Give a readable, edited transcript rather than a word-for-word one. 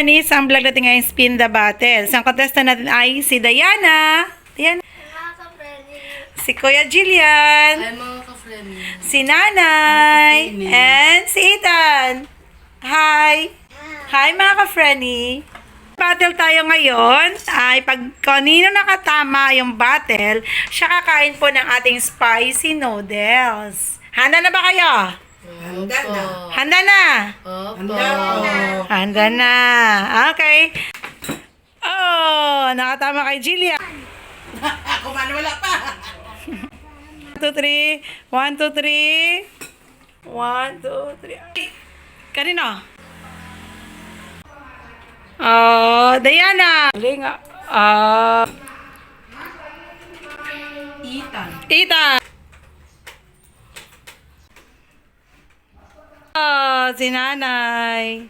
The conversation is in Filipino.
Frenny, sa vlog natin ngayon Spin the Battle. Ang contestant natin ay si Diana. Diana. Si Kuya Jillian. Ay, mga ka-friend. Si Nanay. And si Ethan. Hi. Hi mga ka-Frenny. Battle tayo ngayon ay pag kanino nakatama yung battle, siya kakain po ng ating spicy noodles. Handa na ba kayo? Handa na. Handa na? Opo. Handa na. Okay. Oh, nakatama kay Jillian. Ako man, wala pa. 1, 2, 3. 1, 2, 3. 1, 2, 3. Kanino? Diana. Linga. Ethan. Ethan. Si Nanay.